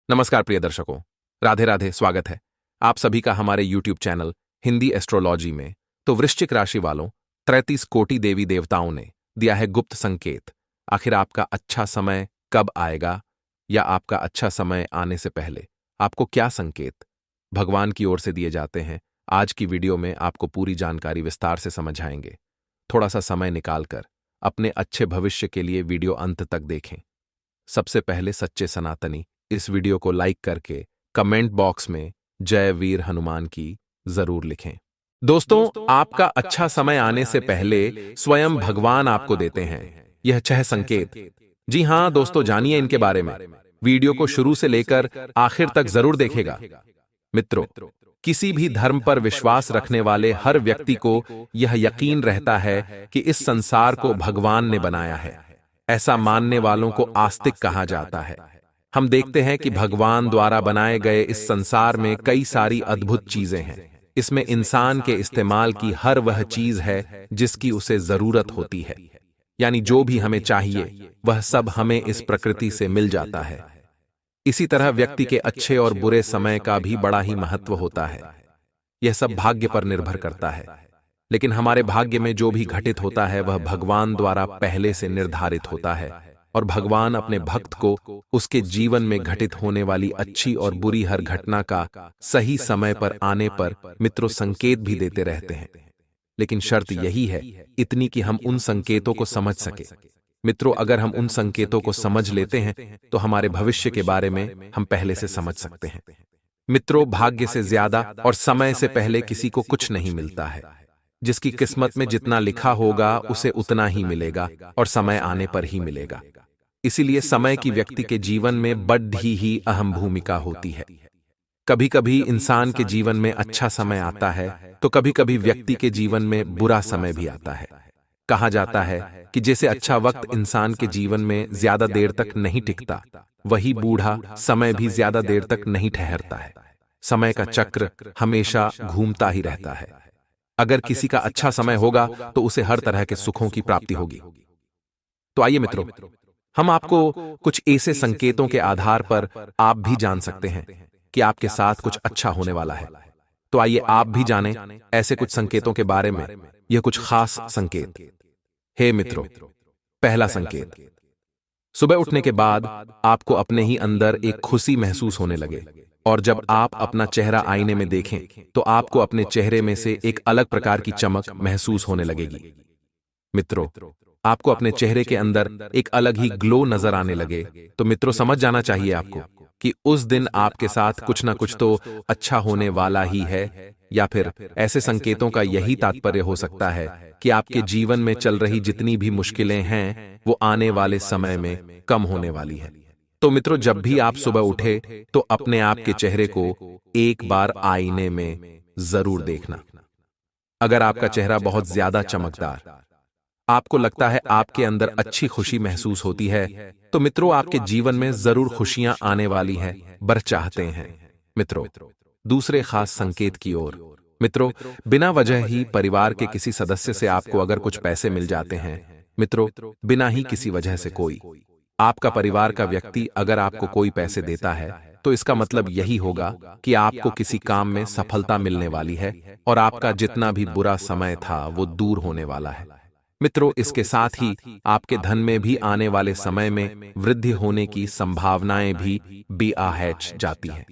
नमस्कार प्रिय दर्शकों, राधे राधे। स्वागत है आप सभी का हमारे YouTube चैनल हिंदी एस्ट्रोलॉजी में। तो वृश्चिक राशि वालों, 33 कोटि देवी देवताओं ने दिया है गुप्त संकेत। आखिर आपका अच्छा समय कब आएगा, या आपका अच्छा समय आने से पहले आपको क्या संकेत भगवान की ओर से दिए जाते हैं। आज की वीडियो में आपको पूरी जानकारी विस्तार से समझाएंगे। थोड़ा सा समय निकालकर अपने अच्छे भविष्य के लिए वीडियो अंत तक देखें। सबसे पहले सच्चे सनातनी इस वीडियो को लाइक करके कमेंट बॉक्स में जय वीर हनुमान की जरूर लिखें। दोस्तों, आपका अच्छा समय आने से पहले स्वयं भगवान आपको देते हैं यह 6 संकेत। जी हां दोस्तों, जानिए इनके बारे में। वीडियो को शुरू से लेकर आखिर तक जरूर देखेगा। मित्रों, किसी भी धर्म पर विश्वास रखने वाले हर व्यक्ति को यह यकीन रहता है कि इस संसार को भगवान ने बनाया है। ऐसा मानने वालों को आस्तिक कहा जाता है। हम देखते हैं कि भगवान द्वारा बनाए गए इस संसार में कई सारी अद्भुत चीजें हैं। इसमें इंसान के इस्तेमाल की हर वह चीज है जिसकी उसे जरूरत होती है, यानी जो भी हमें चाहिए वह सब हमें इस प्रकृति से मिल जाता है। इसी तरह व्यक्ति के अच्छे और बुरे समय का भी बड़ा ही महत्व होता है। यह सब भाग्य पर निर्भर करता है, लेकिन हमारे भाग्य में जो भी घटित होता है वह भगवान द्वारा पहले से निर्धारित होता है, और भगवान अपने भक्त को उसके जीवन में घटित होने वाली अच्छी और बुरी हर घटना का सही समय पर आने पर मित्रों संकेत भी देते रहते हैं। लेकिन शर्त यही है इतनी कि हम उन संकेतों को समझ सके। मित्रों, अगर हम उन संकेतों को समझ लेते हैं तो हमारे भविष्य के बारे में हम पहले से समझ सकते हैं। मित्रों, भाग्य से ज्यादा और समय से पहले किसी को कुछ नहीं मिलता है। जिसकी किस्मत में जितना लिखा होगा उसे उतना ही मिलेगा, और समय आने पर ही मिलेगा। इसीलिए समय की व्यक्ति के जीवन में बड़ी ही अहम भूमिका होती है। कभी कभी इंसान के जीवन में अच्छा समय आता है तो कभी कभी व्यक्ति के जीवन में बुरा समय भी आता है। कहा जाता है कि जैसे अच्छा वक्त इंसान के जीवन में ज्यादा देर तक नहीं टिकता, वही बूढ़ा समय भी ज्यादा देर तक नहीं ठहरता है। समय का चक्र हमेशा घूमता ही रहता है। अगर किसी का अच्छा समय होगा तो उसे हर तरह के सुखों की प्राप्ति होगी। तो आइए मित्रों, हम आपको कुछ ऐसे संकेतों के आधार पर आप भी जान सकते हैं कि आपके साथ कुछ अच्छा होने वाला है। तो आइए आप भी जानें ऐसे कुछ संकेतों के बारे में। यह कुछ खास संकेत हे मित्रों। पहला संकेत, सुबह उठने के बाद आपको अपने ही अंदर एक खुशी महसूस होने लगे, और जब आप अपना चेहरा आईने में देखें तो आपको अपने चेहरे में से एक अलग प्रकार की चमक महसूस होने लगेगी। मित्रों, आपको अपने चेहरे के अंदर एक अलग ही ग्लो नजर आने लगे तो मित्रों समझ जाना चाहिए आपको कि उस दिन आपके साथ कुछ ना कुछ तो अच्छा होने वाला ही है। या फिर ऐसे संकेतों का यही तात्पर्य हो सकता है कि आपके जीवन में चल रही जितनी भी मुश्किलें हैं वो आने वाले समय में कम होने वाली है। तो मित्रों, जब भी आप सुबह उठे तो अपने आप के चेहरे को एक बार आईने में जरूर देखना। अगर आपका चेहरा बहुत ज्यादा चमकदार, आपको लगता है आपके अंदर अच्छी खुशी महसूस होती है, तो मित्रों आपके जीवन में जरूर खुशियां आने वाली हैं, बर चाहते हैं। मित्रों, दूसरे खास संकेत की ओर। मित्रों, बिना वजह ही परिवार के किसी सदस्य से आपको अगर कुछ पैसे मिल जाते हैं, मित्रों बिना ही किसी वजह से कोई आपका परिवार का व्यक्ति अगर आपको कोई पैसे देता है तो इसका मतलब यही होगा कि आपको किसी काम में सफलता मिलने वाली है, और आपका जितना भी बुरा समय था वो दूर होने वाला है। मित्रों, इसके साथ ही आपके धन में भी आने वाले समय में वृद्धि होने की संभावनाएं भी BAH जाती हैं।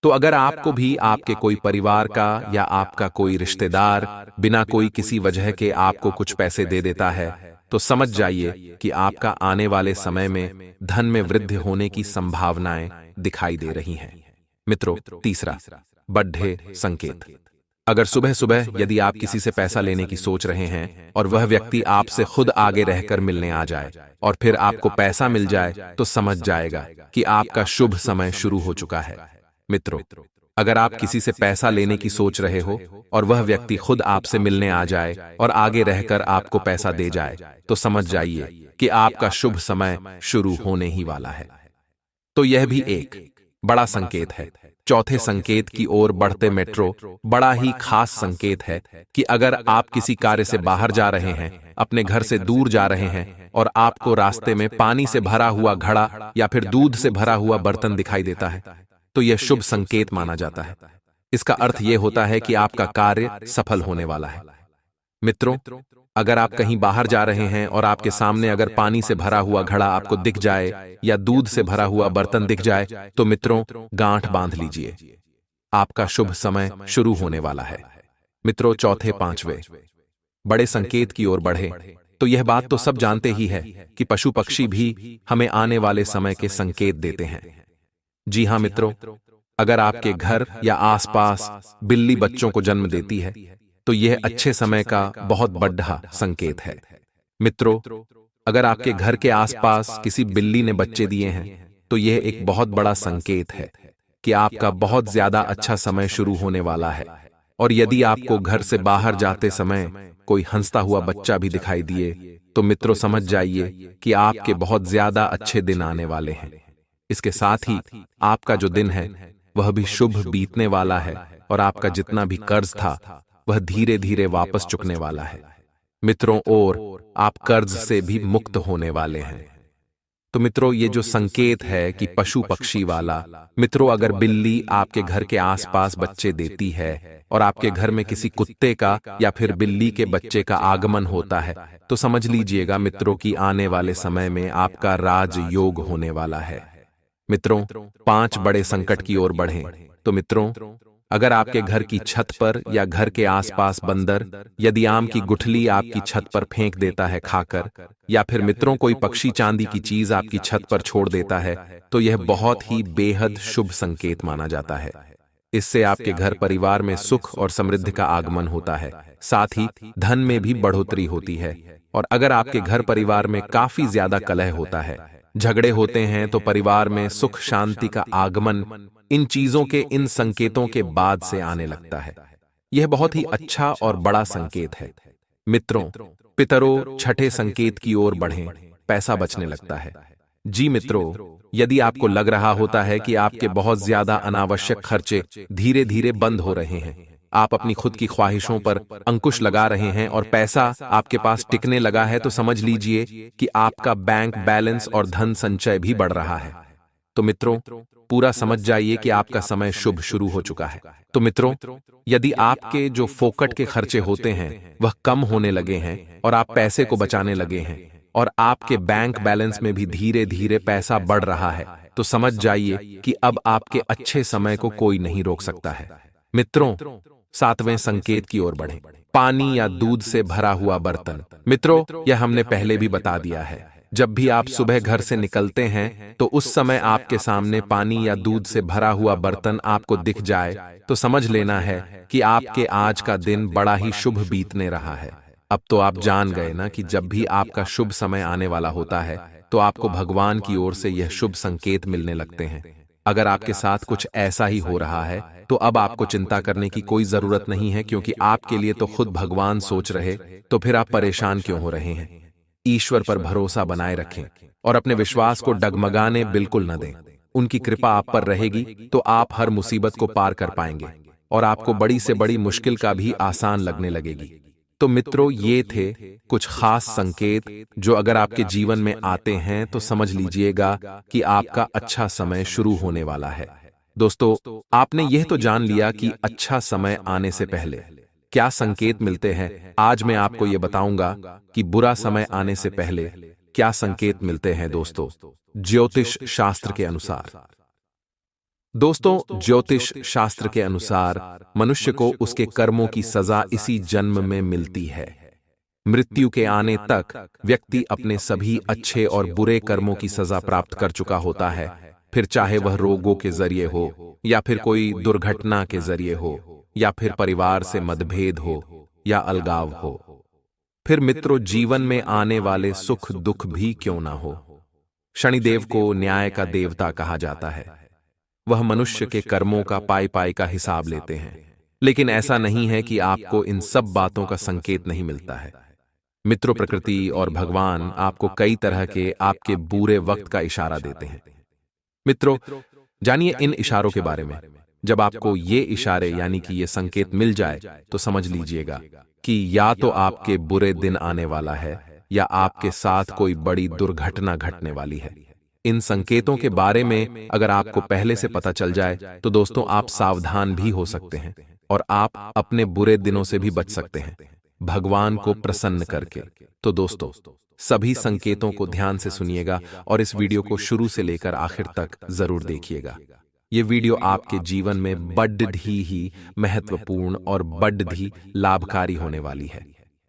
तो अगर आपको भी आपके कोई परिवार का या आपका कोई रिश्तेदार बिना कोई किसी वजह के आपको कुछ पैसे दे देता है तो समझ जाइए कि आपका आने वाले समय में धन में वृद्धि होने की संभावनाएं दिखाई दे रही हैं। मित्रों, तीसरा बड्ढे संकेत। अगर सुबह सुबह यदि आप किसी से पैसा लेने की सोच रहे हैं और वह व्यक्ति आपसे खुद आगे रहकर मिलने आ जाए और फिर आपको पैसा मिल जाए तो समझ जाएगा कि आपका शुभ समय शुरू हो चुका है। मित्रों, अगर आप किसी से पैसा लेने की सोच रहे हो और वह व्यक्ति खुद आपसे मिलने आ जाए और आगे रहकर आपको पैसा दे जाए तो समझ जाइए कि आपका शुभ समय शुरू होने ही वाला है। तो यह भी एक बड़ा संकेत है चौथे संकेत की ओर बढ़ते मेट्रो बड़ा ही खास संकेत है कि अगर आप किसी कार्य से बाहर जा रहे हैं, अपने घर से दूर जा रहे हैं और आपको रास्ते में पानी से भरा हुआ घड़ा या फिर दूध से भरा हुआ बर्तन दिखाई देता है, तो यह शुभ संकेत माना जाता है। इसका अर्थ यह होता है कि आपका कार्य सफल होने वाला है। मित्रों, अगर आप कहीं बाहर जा रहे हैं और आपके सामने अगर पानी से भरा हुआ घड़ा आपको दिख जाए या दूध से भरा हुआ बर्तन दिख जाए, तो मित्रों गांठ बांध लीजिए, आपका शुभ समय शुरू होने वाला है। मित्रों, चौथे पांचवे बड़े संकेत की ओर बढ़े, तो यह बात तो सब जानते ही है कि पशु पक्षी भी हमें आने वाले समय के संकेत देते हैं। जी हां मित्रों, अगर आपके घर या आसपास बिल्ली बच्चों को जन्म देती है, तो यह अच्छे समय का बहुत बड़ा संकेत है। मित्रों, अगर आपके घर के आसपास किसी बिल्ली ने बच्चे दिए हैं, तो यह एक बहुत बड़ा संकेत है कि आपका बहुत ज्यादा अच्छा समय शुरू होने वाला है। और यदि आपको घर से बाहर जाते समय कोई हंसता हुआ बच्चा भी दिखाई दिए, तो मित्रों समझ जाइए कि आपके बहुत ज्यादा अच्छे दिन आने वाले हैं। इसके साथ ही आपका जो दिन है वह भी शुभ बीतने वाला है और आपका जितना भी कर्ज था वह धीरे धीरे वापस चुकने वाला है। मित्रों, और आप कर्ज से भी मुक्त होने वाले हैं। तो मित्रों, ये जो संकेत है कि पशु पक्षी वाला, मित्रों अगर बिल्ली आपके घर के आसपास बच्चे देती है और आपके घर में किसी कुत्ते का या फिर बिल्ली के बच्चे का आगमन होता है, तो समझ लीजिएगा मित्रों कि आने वाले समय में आपका राजयोग होने वाला है। मित्रों, 5 बड़े संकट की ओर बढ़ें, तो मित्रों अगर आपके घर की छत पर या घर के आसपास बंदर यदि आम की गुठली आपकी छत पर फेंक देता है खाकर, या फिर मित्रों कोई पक्षी चांदी की चीज आपकी छत पर छोड़ देता है, तो यह बहुत ही बेहद शुभ संकेत माना जाता है। इससे आपके घर परिवार में सुख और समृद्धि का आगमन होता है, साथ ही धन में भी बढ़ोतरी होती है। और अगर आपके घर परिवार में काफी ज्यादा कलह होता है, झगड़े होते हैं, तो परिवार में सुख शांति का आगमन इन चीजों के, इन संकेतों के बाद से आने लगता है। यह बहुत ही अच्छा और बड़ा संकेत है। मित्रों, पितरों, छठे संकेत की ओर बढ़ें, पैसा बचने लगता है। जी मित्रों, यदि आपको लग रहा होता है कि आपके बहुत ज्यादा अनावश्यक खर्चे धीरे धीरे बंद हो रहे हैं, आप अपनी खुद की ख्वाहिशों पर अंकुश लगा रहे हैं और पैसा आपके पास टिकने लगा है, तो समझ लीजिए कि आपका बैंक बैलेंस और धन संचय भी बढ़ रहा है। तो मित्रों, पूरा समझ जाइए कि आपका समय शुभ शुरू हो चुका है। तो मित्रों, यदि आपके जो फोकट के खर्चे होते हैं वह कम होने लगे हैं और आप पैसे को बचाने लगे हैं और आपके बैंक बैलेंस में भी धीरे धीरे पैसा बढ़ रहा है, तो समझ जाइए कि अब आपके अच्छे समय को कोई नहीं रोक सकता है। मित्रों, 7वें संकेत की ओर बढ़ें, पानी या दूध से भरा हुआ बर्तन। मित्रों, यह हमने पहले भी बता दिया है। जब भी आप सुबह घर से निकलते हैं, तो उस समय आपके सामने पानी या दूध से भरा हुआ बर्तन आपको दिख जाए, तो समझ लेना है कि आपके आज का दिन बड़ा ही शुभ बीतने रहा है। अब तो आप जान गए ना कि जब भी आपका शुभ समय आने वाला होता है, तो आपको भगवान की ओर से यह शुभ संकेत मिलने लगते हैं। अगर आपके साथ कुछ ऐसा ही हो रहा है, तो अब आपको चिंता करने की कोई जरूरत नहीं है, क्योंकि आपके लिए तो खुद भगवान सोच रहे, तो फिर आप परेशान क्यों हो रहे हैं। ईश्वर पर भरोसा बनाए रखें और अपने विश्वास को डगमगाने बिल्कुल न दें। उनकी कृपा आप पर रहेगी तो आप हर मुसीबत को पार कर पाएंगे और आपको बड़ी से बड़ी मुश्किल का भी आसान लगने लगेगी। तो मित्रों, ये थे कुछ खास संकेत जो अगर आपके जीवन में आते हैं तो समझ लीजिएगा कि आपका अच्छा समय शुरू होने वाला है। दोस्तों, आपने यह तो जान लिया कि अच्छा समय आने से पहले क्या संकेत मिलते हैं। आज मैं आपको यह बताऊंगा कि बुरा समय आने से पहले क्या संकेत मिलते हैं। दोस्तों, ज्योतिष शास्त्र के अनुसार, दोस्तों ज्योतिष शास्त्र के अनुसार मनुष्य को उसके कर्मों की सजा इसी जन्म में मिलती है। मृत्यु के आने तक व्यक्ति अपने सभी अच्छे और बुरे कर्मों की सजा प्राप्त कर चुका होता है, फिर चाहे वह रोगों के जरिए हो या फिर कोई दुर्घटना के जरिए हो या फिर परिवार से मतभेद हो या अलगाव हो। फिर मित्रों, जीवन में आने वाले सुख दुख भी क्यों ना हो। शनिदेव को न्याय का देवता कहा जाता है। वह मनुष्य के कर्मों का पाई पाई का हिसाब लेते हैं, लेकिन ऐसा नहीं है कि आपको इन सब बातों का संकेत नहीं मिलता है। मित्रों, प्रकृति और भगवान आपको कई तरह के आपके बुरे वक्त का इशारा देते हैं। मित्रों, जानिए इन इशारों के बारे में। जब आपको ये इशारे यानी कि ये संकेत मिल जाए तो समझ लीजिएगा कि या तो आपके बुरे दिन आने वाला है या आपके साथ कोई बड़ी दुर्घटना घटने वाली है। इन संकेतों के बारे में अगर आपको पहले से पता चल जाए तो दोस्तों आप सावधान भी हो सकते हैं और आप अपने बुरे दिनों से भी बच सकते हैं भगवान को प्रसन्न करके। तो दोस्तों सभी संकेतों को ध्यान से सुनिएगा और इस वीडियो को शुरू से लेकर आखिर तक जरूर देखिएगा। ये वीडियो आपके जीवन में बड्ड ही महत्वपूर्ण और बड्ड ही लाभकारी होने वाली है।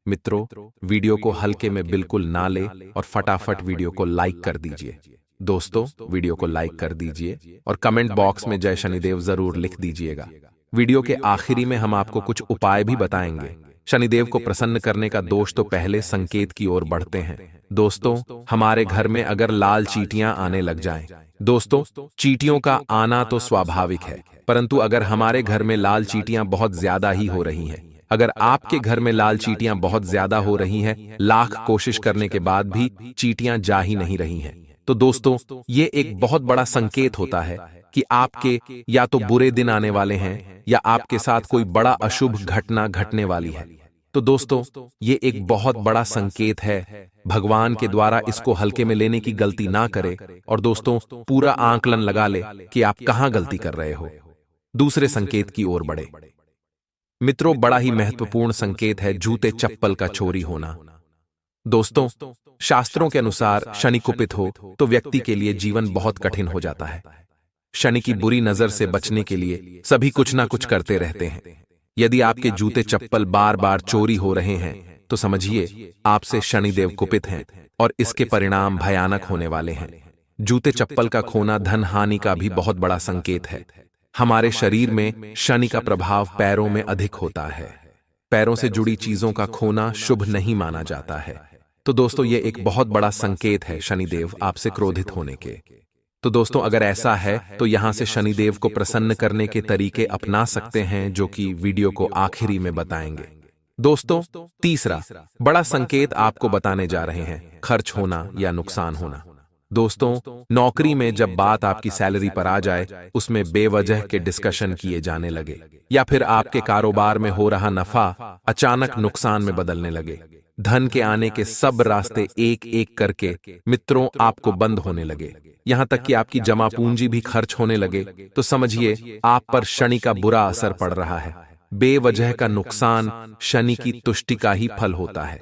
मित्रों, वीडियो को हल्के में बिल्कुल ना ले और फटाफट वीडियो को लाइक कर दीजिए। दोस्तों वीडियो को लाइक कर दीजिए और कमेंट बॉक्स में जय शनिदेव जरूर लिख दीजिएगा। वीडियो के आखिरी में हम आपको कुछ उपाय भी बताएंगे। शनिदेव को प्रसन्न करने का दोष तो पहले संकेत की ओर बढ़ते हैं। दोस्तों हमारे घर में अगर लाल चींटियां आने लग जाएं, दोस्तों चींटियों का आना तो स्वाभाविक है, परंतु अगर हमारे घर में लाल चींटियां बहुत ज्यादा ही हो रही हैं, अगर आपके घर में लाल चींटियां बहुत ज्यादा हो रही हैं, लाख कोशिश करने के बाद भी चींटियां जा ही नहीं रही हैं, तो दोस्तों ये एक बहुत बड़ा संकेत होता है कि आपके या तो बुरे दिन आने वाले हैं या आपके साथ कोई बड़ा अशुभ घटना घटने वाली है। तो दोस्तों ये एक बहुत बड़ा संकेत है। भगवान के द्वारा इसको हल्के में लेने की गलती ना करे और दोस्तों पूरा आंकलन लगा ले कि आप कहां गलती कर रहे हो। दूसरे संकेत की ओर बढ़े। मित्रों बड़ा ही महत्वपूर्ण संकेत है जूते चप्पल का चोरी होना। दोस्तों शास्त्रों के अनुसार शनि कुपित हो तो व्यक्ति के लिए जीवन बहुत कठिन हो जाता है। शनि की बुरी नजर से बचने के लिए सभी कुछ ना कुछ करते रहते हैं। यदि आपके जूते चप्पल बार बार चोरी हो रहे हैं तो समझिए आपसे शनिदेव कुपित हैं और इसके परिणाम भयानक होने वाले हैं। जूते चप्पल का खोना धन हानि का भी बहुत बड़ा संकेत है। हमारे शरीर में शनि का प्रभाव पैरों में अधिक होता है। पैरों से जुड़ी चीजों का खोना शुभ नहीं माना जाता है। तो दोस्तों ये एक बहुत बड़ा संकेत है शनिदेव आपसे क्रोधित होने के। तो दोस्तों अगर ऐसा है तो यहां से शनिदेव को प्रसन्न करने के तरीके अपना सकते हैं जो कि वीडियो को आखिरी में बताएंगे। दोस्तों तीसरा बड़ा संकेत आपको बताने जा रहे हैं खर्च होना या नुकसान होना। दोस्तों नौकरी में जब बात आपकी सैलरी पर आ जाए उसमें बेवजह के डिस्कशन किए जाने लगे या फिर आपके कारोबार में हो रहा नफा अचानक नुकसान में बदलने लगे, धन के आने के सब रास्ते एक एक करके मित्रों आपको बंद होने लगे, यहां तक कि आपकी जमा पूंजी भी खर्च होने लगे, तो समझिए आप पर शनि का बुरा असर पड़ रहा है। बेवजह का नुकसान शनि की तुष्टि का ही फल होता है।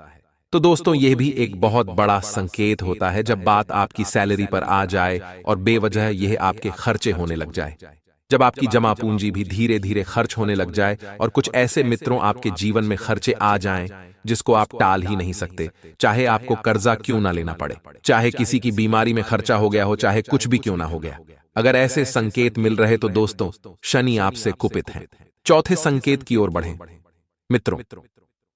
तो दोस्तों यह भी एक बहुत बड़ा संकेत होता है जब बात आपकी सैलरी पर आ जाए और बेवजह यह आपके खर्चे होने लग जाए, जब आपकी जमा पूंजी भी धीरे धीरे खर्च होने लग जाए और कुछ ऐसे मित्रों आपके जीवन में खर्चे आ जाएं जिसको आप टाल ही नहीं सकते, चाहे आपको कर्जा क्यों ना लेना पड़े, चाहे किसी की बीमारी में खर्चा हो गया हो, चाहे कुछ भी क्यों ना हो गया। अगर ऐसे संकेत मिल रहे तो दोस्तों शनि आपसे कुपित है। चौथे संकेत की ओर बढ़ें। मित्रों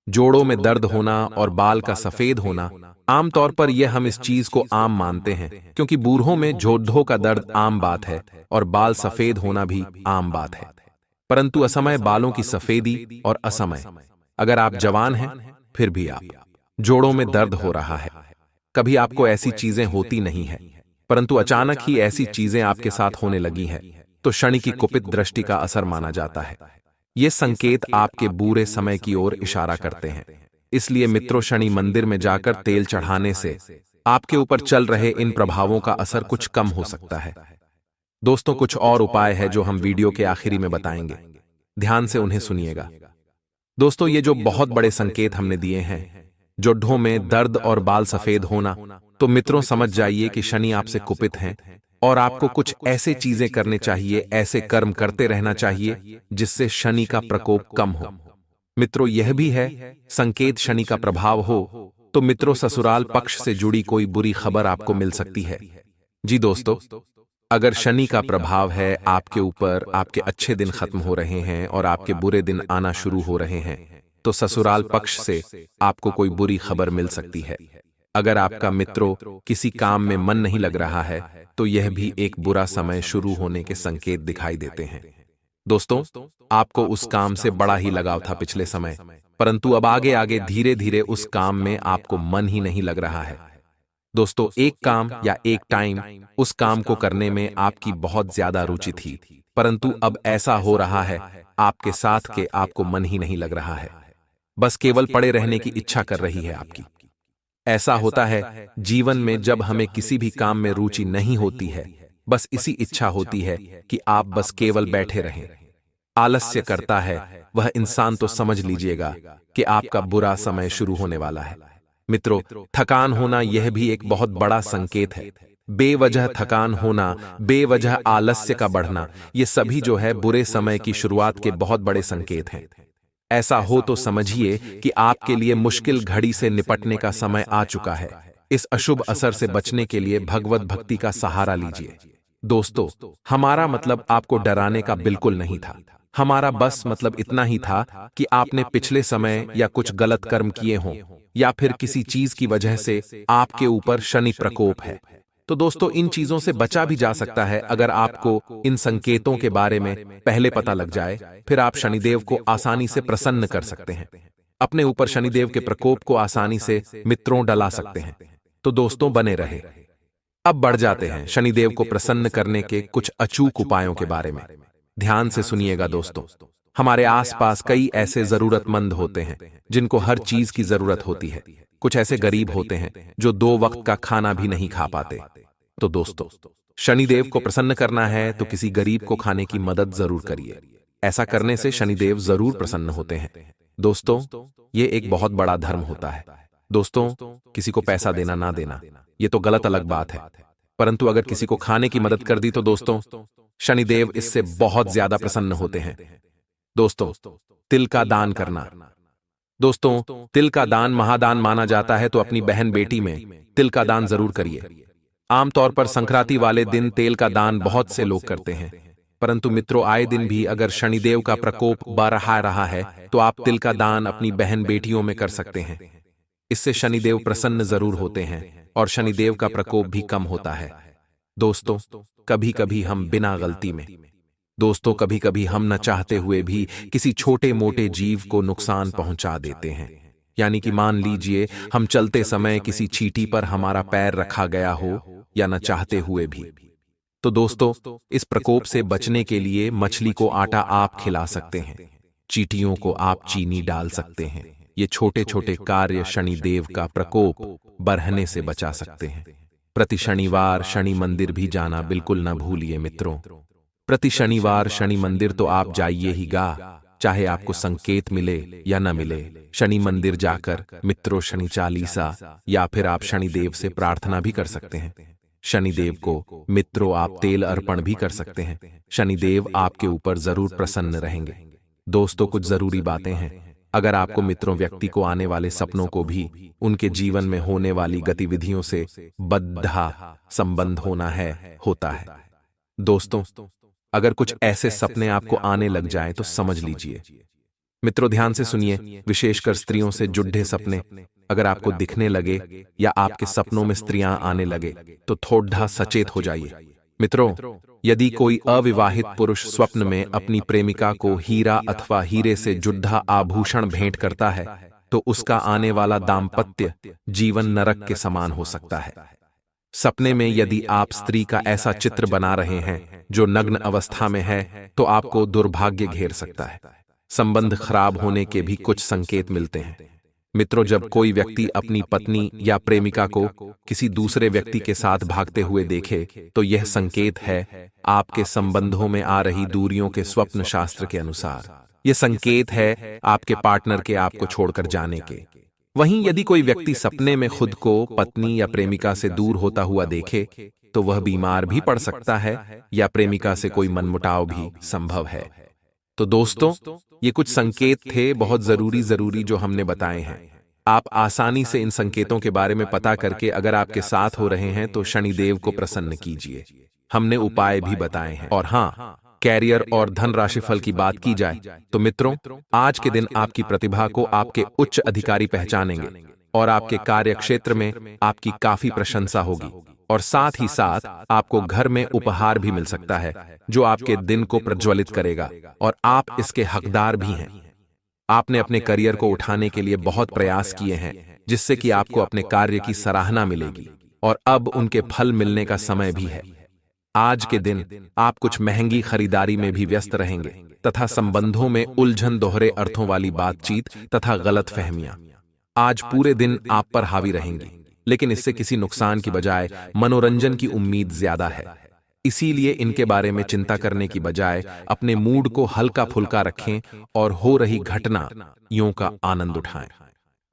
जोड़ों में दर्द होना और बाल का सफेद होना, आमतौर पर यह हम इस चीज को आम मानते हैं क्योंकि बूढ़ों में जोड़ों का दर्द आम बात है और बाल सफेद होना भी आम बात है, परंतु असमय बालों की सफेदी और असमय अगर आप जवान हैं फिर भी आप जोड़ों में दर्द हो रहा है, कभी आपको ऐसी चीजें होती नहीं है परंतु अचानक ही ऐसी चीजें आपके साथ होने लगी हैं, तो शनि की कुपित दृष्टि का असर माना जाता है। ये संकेत आपके बुरे समय की ओर इशारा करते हैं। इसलिए मित्रों शनि मंदिर में जाकर तेल चढ़ाने से आपके ऊपर चल रहे इन प्रभावों का असर कुछ कम हो सकता है। दोस्तों कुछ और उपाय है जो हम वीडियो के आखिरी में बताएंगे, ध्यान से उन्हें सुनिएगा। दोस्तों ये जो बहुत बड़े संकेत हमने दिए हैं, जोड़ों में दर्द और बाल सफेद होना, तो मित्रों समझ जाइए कि शनि आपसे कुपित हैं और आपको कुछ ऐसे चीजें करने चाहिए, ऐसे कर्म करते रहना चाहिए जिससे शनि का प्रकोप कम हो। मित्रों यह भी है संकेत शनि का प्रभाव हो तो मित्रों ससुराल पक्ष से जुड़ी कोई बुरी खबर आपको मिल सकती है। जी दोस्तों अगर शनि का प्रभाव है आपके ऊपर, आपके अच्छे दिन खत्म हो रहे हैं और आपके बुरे दिन आना शुरू हो रहे हैं, तो ससुराल पक्ष से आपको कोई बुरी खबर मिल सकती है। अगर आपका मित्रों किसी काम में मन नहीं लग रहा है तो यह भी एक बुरा समय शुरू होने के संकेत दिखाई देते हैं। दोस्तों आपको उस काम से बड़ा ही लगाव था पिछले समय, परंतु अब आगे आगे धीरे धीरे उस काम में आपको मन ही नहीं लग रहा है। दोस्तों, एक काम या एक टाइम उस काम को करने में आपकी बहुत ज्यादा रुचि थी, परंतु अब ऐसा हो रहा है आपके साथ के आपको मन ही नहीं लग रहा है, बस केवल पड़े रहने की इच्छा कर रही है आपकी। ऐसा होता है जीवन में जब हमें किसी भी काम में रुचि नहीं होती है, बस इसी इच्छा होती है कि आप बस केवल बैठे रहें। आलस्य करता है वह इंसान तो समझ लीजिएगा कि आपका बुरा समय शुरू होने वाला है। मित्रों, थकान होना यह भी एक बहुत बड़ा संकेत है। बेवजह थकान होना, बेवजह आलस्य का बढ़ना, ये सभी जो है बुरे समय की शुरुआत के बहुत बड़े संकेत हैं। ऐसा हो तो समझिए कि आपके लिए मुश्किल घड़ी से निपटने का समय आ चुका है। इस अशुभ असर से बचने के लिए भगवत भक्ति का सहारा लीजिए। दोस्तों, हमारा मतलब आपको डराने का बिल्कुल नहीं था। हमारा बस मतलब इतना ही था कि आपने पिछले समय या कुछ गलत कर्म किए हों, या फिर किसी चीज की वजह से आपके ऊपर शनि प्रकोप है। तो दोस्तों, इन चीजों से बचा भी जा सकता है अगर आपको इन संकेतों के बारे में पहले पता लग जाए। फिर आप शनिदेव को आसानी से प्रसन्न कर सकते हैं। अपने ऊपर शनिदेव के प्रकोप को आसानी से मित्रों डला सकते हैं। तो दोस्तों, बने रहे। अब बढ़ जाते हैं शनिदेव को प्रसन्न करने के कुछ अचूक उपायों के बारे में। ध्यान से सुनिएगा दोस्तों। हमारे आसपास कई ऐसे जरूरतमंद होते हैं जिनको हर चीज की जरूरत होती है। कुछ ऐसे गरीब होते हैं जो 2 वक्त का खाना भी नहीं खा पाते। तो दोस्तों, शनिदेव को प्रसन्न करना है तो किसी गरीब को खाने की मदद जरूर करिए। ऐसा करने से शनिदेव जरूर प्रसन्न होते हैं। दोस्तों, ये एक बहुत बड़ा धर्म होता है। दोस्तों, किसी को पैसा देना ना देना ये तो गलत अलग बात है, परंतु अगर किसी को खाने की मदद कर दी तो दोस्तों, शनिदेव इससे बहुत ज्यादा प्रसन्न होते हैं। दोस्तों, तिल का दान करना। दोस्तों, तिल का दान महादान माना जाता है, तो अपनी बहन बेटी में तिल का दान जरूर करिए। आमतौर पर संक्रांति वाले दिन तेल का दान बहुत से लोग करते हैं, परंतु मित्रों, आए दिन भी अगर शनिदेव का प्रकोप बढ़ रहा है तो आप तिल का दान अपनी बहन बेटियों में कर सकते हैं। इससे शनिदेव प्रसन्न जरूर होते हैं और शनिदेव का प्रकोप भी कम होता है। दोस्तों, कभी कभी हम बिना गलती में, दोस्तों कभी कभी हम न चाहते हुए भी किसी छोटे मोटे जीव को नुकसान पहुंचा देते हैं। यानी कि मान लीजिए हम चलते समय किसी चींटी पर हमारा पैर रखा गया हो, या न चाहते हुए भी। तो दोस्तों, इस प्रकोप से बचने के लिए मछली को आटा आप खिला सकते हैं, चींटियों को आप चीनी डाल सकते हैं। ये छोटे छोटे कार्य शनिदेव का प्रकोप बढ़ने से बचा सकते हैं। प्रति शनिवार शनि मंदिर भी जाना बिल्कुल न भूलिए मित्रों। प्रति शनिवार शनि मंदिर तो आप जाइए ही गा, चाहे आपको संकेत मिले या न मिले। शनि मंदिर जाकर मित्रों शनि चालीसा या फिर आप शनिदेव से प्रार्थना भी कर सकते हैं। शनिदेव को मित्रों आप तेल अर्पण भी कर सकते हैं। शनिदेव आपके ऊपर जरूर प्रसन्न रहेंगे। दोस्तों, कुछ जरूरी बातें हैं। अगर आपको मित्रों व्यक्ति को आने वाले सपनों को भी उनके जीवन में होने वाली गतिविधियों से बद्धा संबंध होता है। दोस्तों, अगर कुछ ऐसे सपने आपको आने लग जाएं तो समझ लीजिए। मित्रों, ध्यान से सुनिए, विशेषकर स्त्रियों से जुड़े सपने अगर आपको दिखने लगे या आपके सपनों में स्त्रियां आने लगे तो थोड़ा सचेत हो जाइए। मित्रों, यदि कोई अविवाहित पुरुष स्वप्न में अपनी प्रेमिका को हीरा अथवा हीरे से जुड़ा आभूषण भेंट करता है तो उसका आने वाला दाम्पत्य जीवन नरक के समान हो सकता है। सपने में यदि आप स्त्री का ऐसा चित्र बना रहे हैं जो नग्न अवस्था में है तो आपको दुर्भाग्य घेर सकता है। संबंध खराब होने के भी कुछ संकेत मिलते हैं। मित्रों, जब कोई व्यक्ति अपनी पत्नी या प्रेमिका को किसी दूसरे व्यक्ति के साथ भागते हुए देखे तो यह संकेत है आपके संबंधों में आ रही दूरियों के स्वप्न शास्त्र के अनुसार। यह संकेत है आपके पार्टनर के आपको छोड़कर जाने के। वहीं यदि कोई व्यक्ति सपने में खुद को पत्नी या प्रेमिका से दूर होता हुआ देखे तो वह बीमार भी पड़ सकता है या प्रेमिका से कोई मनमुटाव भी संभव है। तो दोस्तों, ये कुछ संकेत थे बहुत जरूरी जो हमने बताए हैं। आप आसानी से इन संकेतों के बारे में पता करके अगर आपके साथ हो रहे हैं तो शनिदेव को प्रसन्न कीजिए। हमने उपाय भी बताए हैं। और हाँ, कैरियर और धन राशिफल की बात की जाए तो मित्रों, आज के दिन आपकी प्रतिभा को आपके उच्च अधिकारी पहचानेंगे और आपके कार्य क्षेत्र में आपकी काफी प्रशंसा होगी। और साथ ही साथ आपको घर में उपहार भी मिल सकता है जो आपके दिन को प्रज्वलित करेगा और आप इसके हकदार भी हैं। आपने अपने करियर को उठाने के लिए बहुत प्रयास किए हैं जिससे कि आपको अपने कार्य की सराहना मिलेगी। और अब उनके फल मिलने का समय भी है। आज के दिन आप कुछ महंगी खरीदारी में भी व्यस्त रहेंगे तथा संबंधों में उलझन, दोहरे अर्थों वाली बातचीत तथा गलतफहमियां आज पूरे दिन आप पर हावी रहेंगी, लेकिन इससे किसी नुकसान की बजाय मनोरंजन की उम्मीद ज्यादा है। इसीलिए इनके बारे में चिंता करने की बजाय अपने मूड को हल्का फुल्का रखें और हो रही घटना यों का आनंद उठाएं।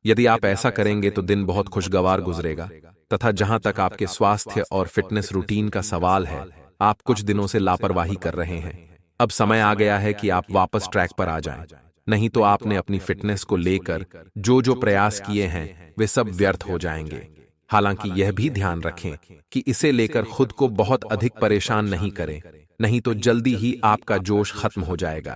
यदि आप ऐसा करेंगे तो दिन बहुत खुशगवार गुजरेगा तथा जहां तक आपके स्वास्थ्य और फिटनेस रूटीन का सवाल है, आप कुछ दिनों से लापरवाही कर रहे हैं। अब समय आ गया है कि आप वापस ट्रैक पर आ जाएं, नहीं तो आपने अपनी फिटनेस को लेकर जो जो प्रयास किए हैं वे सब व्यर्थ हो जाएंगे। हालांकि यह भी ध्यान रखें कि इसे लेकर खुद को बहुत अधिक परेशान नहीं करें, नहीं तो जल्दी ही आपका जोश खत्म हो जाएगा।